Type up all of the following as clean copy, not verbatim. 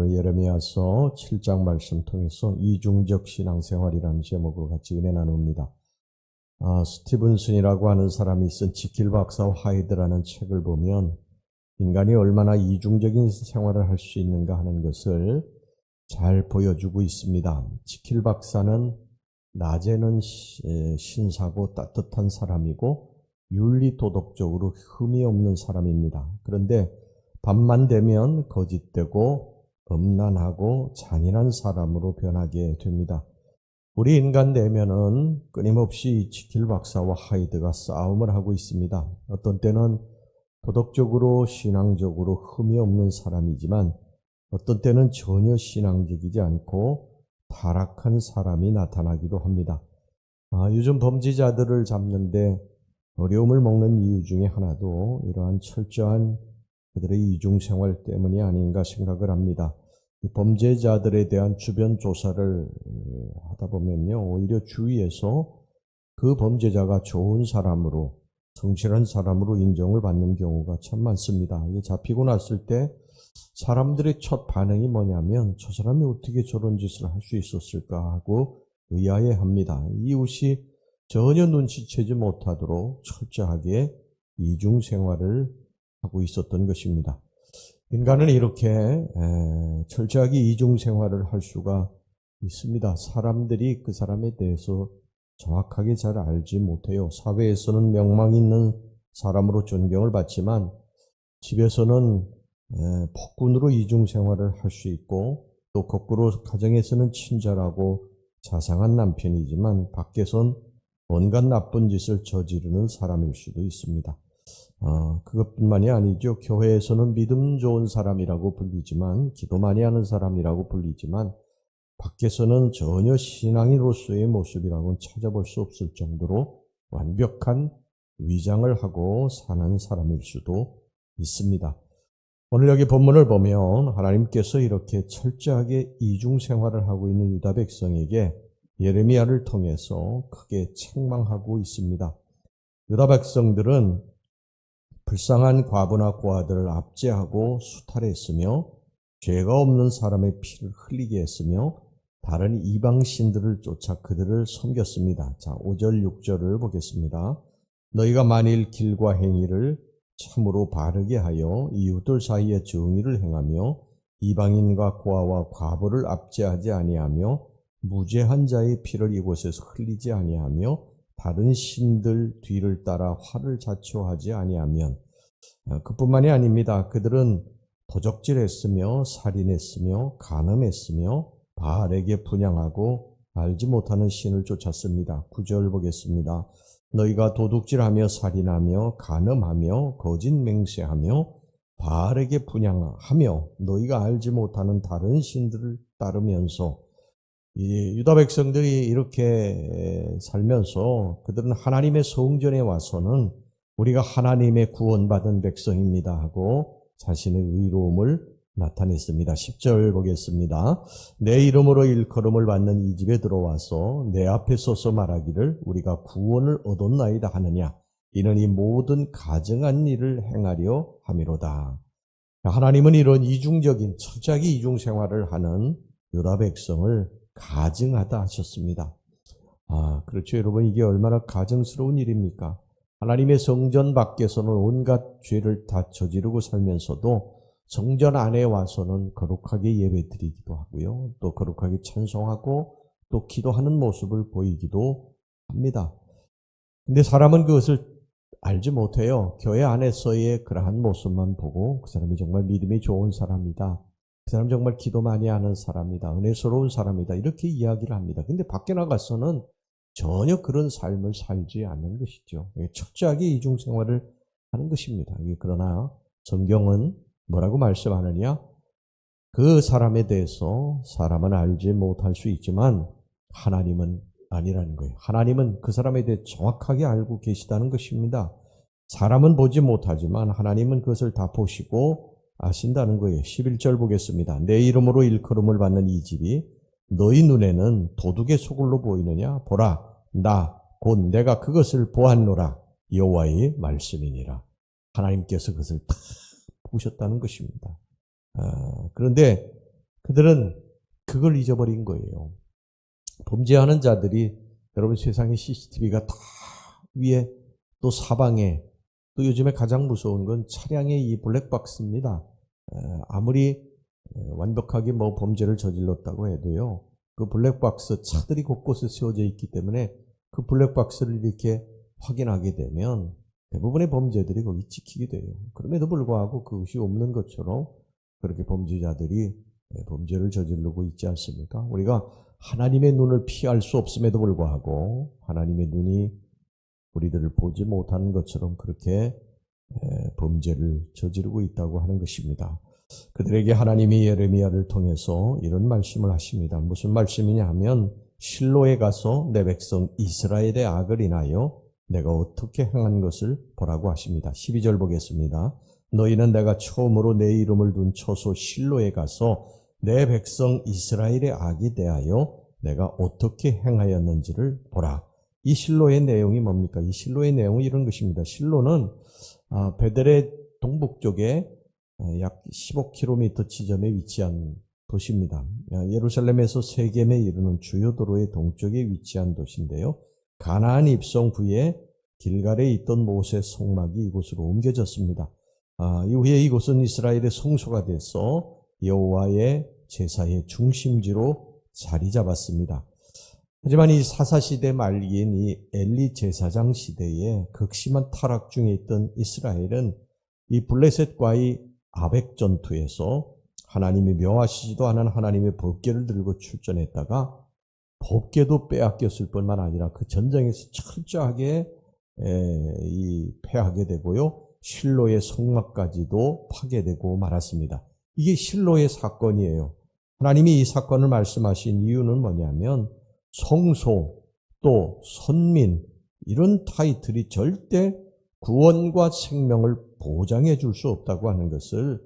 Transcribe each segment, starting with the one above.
오늘은 예레미야서 7장 말씀 통해서 이중적 신앙생활이라는 제목으로 같이 은혜 나눕니다. 스티븐슨이라고 하는 사람이 쓴 지킬 박사와 하이드라는 책을 보면 인간이 얼마나 이중적인 생활을 할 수 있는가 하는 것을 잘 보여주고 있습니다. 지킬 박사는 낮에는 신사고 따뜻한 사람이고 윤리도덕적으로 흠이 없는 사람입니다. 그런데 밤만 되면 거짓되고 음란하고 잔인한 사람으로 변하게 됩니다. 우리 인간 내면은 끊임없이 지킬 박사와 하이드가 싸움을 하고 있습니다. 어떤 때는 도덕적으로 신앙적으로 흠이 없는 사람이지만 어떤 때는 전혀 신앙적이지 않고 타락한 사람이 나타나기도 합니다. 요즘 범죄자들을 잡는데 어려움을 먹는 이유 중에 하나도 이러한 철저한 그들의 이중생활 때문이 아닌가 생각을 합니다. 범죄자들에 대한 주변 조사를 하다 보면요, 오히려 주위에서 그 범죄자가 좋은 사람으로, 성실한 사람으로 인정을 받는 경우가 참 많습니다. 이게 잡히고 났을 때 사람들의 첫 반응이 뭐냐면 저 사람이 어떻게 저런 짓을 할 수 있었을까 하고 의아해합니다. 이웃이 전혀 눈치채지 못하도록 철저하게 이중생활을 하고 있었던 것입니다. 인간은 이렇게 철저하게 이중생활을 할 수가 있습니다. 사람들이 그 사람에 대해서 정확하게 잘 알지 못해요. 사회에서는 명망 있는 사람으로 존경을 받지만 집에서는 폭군으로 이중생활을 할 수 있고 또 거꾸로 가정에서는 친절하고 자상한 남편이지만 밖에선 온갖 나쁜 짓을 저지르는 사람일 수도 있습니다. 그것뿐만이 아니죠. 교회에서는 믿음 좋은 사람이라고 불리지만, 기도 많이 하는 사람이라고 불리지만, 밖에서는 전혀 신앙인으로서의 모습이라고는 찾아볼 수 없을 정도로 완벽한 위장을 하고 사는 사람일 수도 있습니다. 오늘 여기 본문을 보면 하나님께서 이렇게 철저하게 이중생활을 하고 있는 유다 백성에게 예레미야를 통해서 크게 책망하고 있습니다. 유다 백성들은 불쌍한 과부나 고아들을 압제하고 수탈했으며 죄가 없는 사람의 피를 흘리게 했으며 다른 이방신들을 쫓아 그들을 섬겼습니다. 자, 5절 6절을 보겠습니다. 너희가 만일 길과 행위를 참으로 바르게 하여 이웃들 사이에 정의를 행하며 이방인과 고아와 과부를 압제하지 아니하며 무죄한 자의 피를 이곳에서 흘리지 아니하며 다른 신들 뒤를 따라 화를 자초하지 아니하면, 그뿐만이 아닙니다. 그들은 도적질했으며 살인했으며 간음했으며 바알에게 분향하고 알지 못하는 신을 쫓았습니다. 9절 보겠습니다. 너희가 도둑질하며 살인하며 간음하며 거짓 맹세하며 바알에게 분향하며 너희가 알지 못하는 다른 신들을 따르면서, 이 유다 백성들이 이렇게 살면서 그들은 하나님의 성전에 와서는 우리가 하나님의 구원받은 백성입니다 하고 자신의 의로움을 나타냈습니다. 10절 보겠습니다. 내 이름으로 일컬음을 받는 이 집에 들어와서 내 앞에 서서 말하기를 우리가 구원을 얻었나이다 하느냐. 이는 이 모든 가증한 일을 행하려 함이로다. 하나님은 이런 이중적인 철저하게 이중생활을 하는 유다 백성을 가증하다 하셨습니다. 그렇죠. 여러분, 이게 얼마나 가증스러운 일입니까? 하나님의 성전 밖에서는 온갖 죄를 다 저지르고 살면서도 성전 안에 와서는 거룩하게 예배드리기도 하고요. 또 거룩하게 찬송하고 또 기도하는 모습을 보이기도 합니다. 근데 사람은 그것을 알지 못해요. 교회 안에서의 그러한 모습만 보고 그 사람이 정말 믿음이 좋은 사람이다. 그 사람 정말 기도 많이 하는 사람이다. 은혜스러운 사람이다. 이렇게 이야기를 합니다. 근데 밖에 나가서는 전혀 그런 삶을 살지 않는 것이죠. 철저하게 이중생활을 하는 것입니다. 그러나 성경은 뭐라고 말씀하느냐? 그 사람에 대해서 사람은 알지 못할 수 있지만 하나님은 아니라는 거예요. 하나님은 그 사람에 대해 정확하게 알고 계시다는 것입니다. 사람은 보지 못하지만 하나님은 그것을 다 보시고 아신다는 거예요. 11절 보겠습니다. 내 이름으로 일컬음을 받는 이 집이 너희 눈에는 도둑의 소굴로 보이느냐? 보라, 나 곧 내가 그것을 보았노라. 여호와의 말씀이니라. 하나님께서 그것을 다 보셨다는 것입니다. 그런데 그들은 그걸 잊어버린 거예요. 범죄하는 자들이 여러분 세상에 CCTV가 다 위에 또 사방에 또 요즘에 가장 무서운 건 차량의 이 블랙박스입니다. 아무리 완벽하게 뭐 범죄를 저질렀다고 해도요. 그 블랙박스 차들이 곳곳에 세워져 있기 때문에 그 블랙박스를 이렇게 확인하게 되면 대부분의 범죄들이 거기 찍히게 돼요. 그럼에도 불구하고 그것이 없는 것처럼 그렇게 범죄자들이 범죄를 저지르고 있지 않습니까? 우리가 하나님의 눈을 피할 수 없음에도 불구하고 하나님의 눈이 우리들을 보지 못하는 것처럼 그렇게 범죄를 저지르고 있다고 하는 것입니다. 그들에게 하나님이 예레미야를 통해서 이런 말씀을 하십니다. 무슨 말씀이냐 하면 실로에 가서 내 백성 이스라엘의 악을 인하여 내가 어떻게 행한 것을 보라고 하십니다. 12절 보겠습니다. 너희는 내가 처음으로 내 이름을 둔 처소 실로에 가서 내 백성 이스라엘의 악에 대하여 내가 어떻게 행하였는지를 보라. 이 실로의 내용이 뭡니까? 이 실로의 내용은 이런 것입니다. 실로는 베델의 동북쪽에 약 15km 지점에 위치한 도시입니다. 예루살렘에서 세겜에 이르는 주요 도로의 동쪽에 위치한 도시인데요. 가나안 입성 후에 길갈에 있던 모세 성막이 이곳으로 옮겨졌습니다. 이후에 이곳은 이스라엘의 성소가 돼서 여호와의 제사의 중심지로 자리 잡았습니다. 하지만 이 사사시대 말기인 이 엘리 제사장 시대에 극심한 타락 중에 있던 이스라엘은 이 블레셋과의 아벡 전투에서 하나님이 묘하시지도 않은 하나님의 법궤를 들고 출전했다가 법궤도 빼앗겼을 뿐만 아니라 그 전쟁에서 철저하게 패하게 되고요. 실로의 성막까지도 파괴되고 말았습니다. 이게 실로의 사건이에요. 하나님이 이 사건을 말씀하신 이유는 뭐냐면 성소 또 선민 이런 타이틀이 절대 구원과 생명을 보장해 줄 수 없다고 하는 것을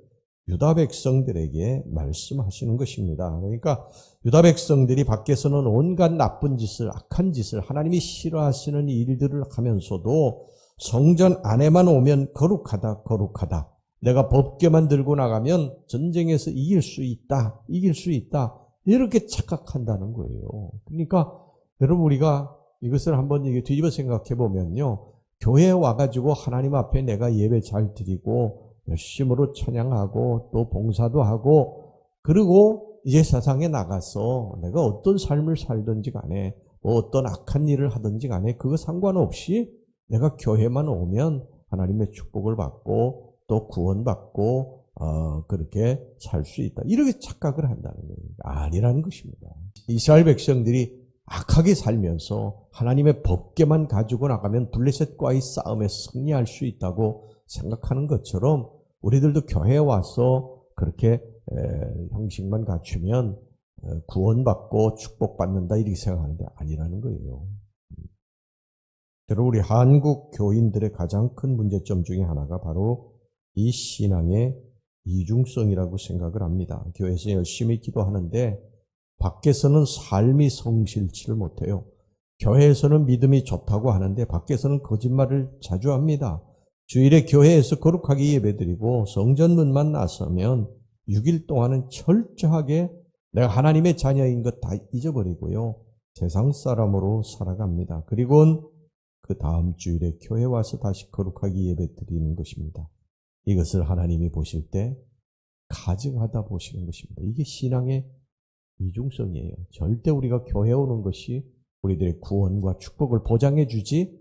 유다 백성들에게 말씀하시는 것입니다. 그러니까 유다 백성들이 밖에서는 온갖 나쁜 짓을, 악한 짓을, 하나님이 싫어하시는 일들을 하면서도 성전 안에만 오면 거룩하다, 거룩하다. 내가 법궤만 들고 나가면 전쟁에서 이길 수 있다, 이길 수 있다. 이렇게 착각한다는 거예요. 그러니까 여러분 우리가 이것을 한번 뒤집어 생각해 보면요. 교회에 와가지고 하나님 앞에 내가 예배 잘 드리고 열심으로 찬양하고 또 봉사도 하고 그리고 이제 세상에 나가서 내가 어떤 삶을 살든지 간에 뭐 어떤 악한 일을 하든지 간에 그거 상관없이 내가 교회만 오면 하나님의 축복을 받고 또 구원받고 그렇게 살 수 있다. 이렇게 착각을 한다는 거예요. 아니라는 것입니다. 이스라엘 백성들이 악하게 살면서 하나님의 법궤만 가지고 나가면 블레셋과의 싸움에 승리할 수 있다고 생각하는 것처럼 우리들도 교회에 와서 그렇게 형식만 갖추면 구원받고 축복받는다 이렇게 생각하는데 아니라는 거예요. 여러분 우리 한국 교인들의 가장 큰 문제점 중에 하나가 바로 이 신앙의 이중성이라고 생각을 합니다. 교회에서 열심히 기도하는데 밖에서는 삶이 성실치를 못해요. 교회에서는 믿음이 좋다고 하는데 밖에서는 거짓말을 자주 합니다. 주일에 교회에서 거룩하게 예배드리고 성전문만 나서면 6일 동안은 철저하게 내가 하나님의 자녀인 것 다 잊어버리고요. 세상 사람으로 살아갑니다. 그리고는 그 다음 주일에 교회 와서 다시 거룩하게 예배드리는 것입니다. 이것을 하나님이 보실 때 가증하다 보시는 것입니다. 이게 신앙의 이중성이에요. 절대 우리가 교회에 오는 것이 우리들의 구원과 축복을 보장해 주지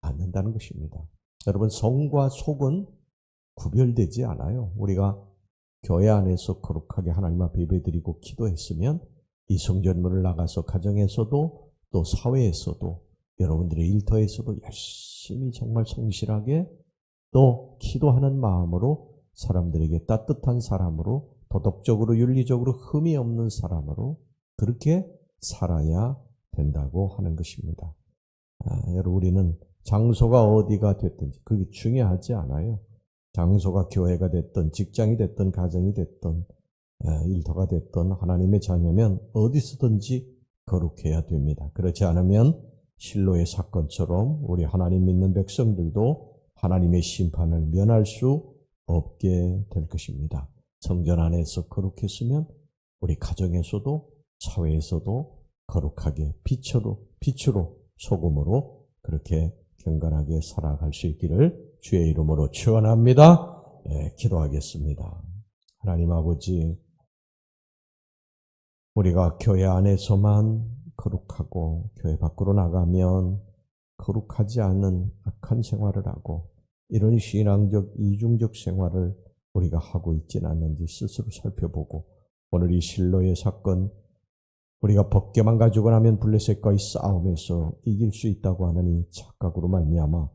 않는다는 것입니다. 여러분 성과 속은 구별되지 않아요. 우리가 교회 안에서 거룩하게 하나님 앞에 예배드리고 기도했으면 이 성전문을 나가서 가정에서도 또 사회에서도 여러분들의 일터에서도 열심히 정말 성실하게 또 기도하는 마음으로 사람들에게 따뜻한 사람으로 도덕적으로 윤리적으로 흠이 없는 사람으로 그렇게 살아야 된다고 하는 것입니다. 여러분 우리는 장소가 어디가 됐든지 그게 중요하지 않아요. 장소가 교회가 됐든 직장이 됐든 가정이 됐든 일터가 됐든 하나님의 자녀면 어디서든지 거룩해야 됩니다. 그렇지 않으면 실로의 사건처럼 우리 하나님 믿는 백성들도 하나님의 심판을 면할 수 없게 될 것입니다. 성전 안에서 거룩했으면 우리 가정에서도 사회에서도 거룩하게 빛으로 소금으로 그렇게 경건하게 살아갈 수 있기를 주의 이름으로 축원합니다. 기도하겠습니다. 하나님 아버지, 우리가 교회 안에서만 거룩하고 교회 밖으로 나가면 거룩하지 않은 악한 생활을 하고 이런 신앙적 이중적 생활을 우리가 하고 있지는 않는지 스스로 살펴보고 오늘 이 실로의 사건, 우리가 법궤만 가지고 나면 블레셋과의 싸움에서 이길 수 있다고 하는 이 착각으로 말미암아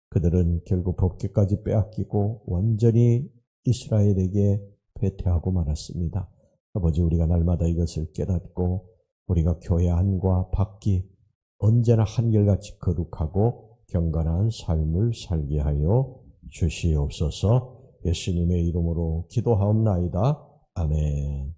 그들은 결국 법궤까지 빼앗기고 완전히 이스라엘에게 패퇴하고 말았습니다. 아버지, 우리가 날마다 이것을 깨닫고 우리가 교회 안과 밖이 언제나 한결같이 거룩하고 경건한 삶을 살게 하여 주시옵소서. 예수님의 이름으로 기도하옵나이다. 아멘.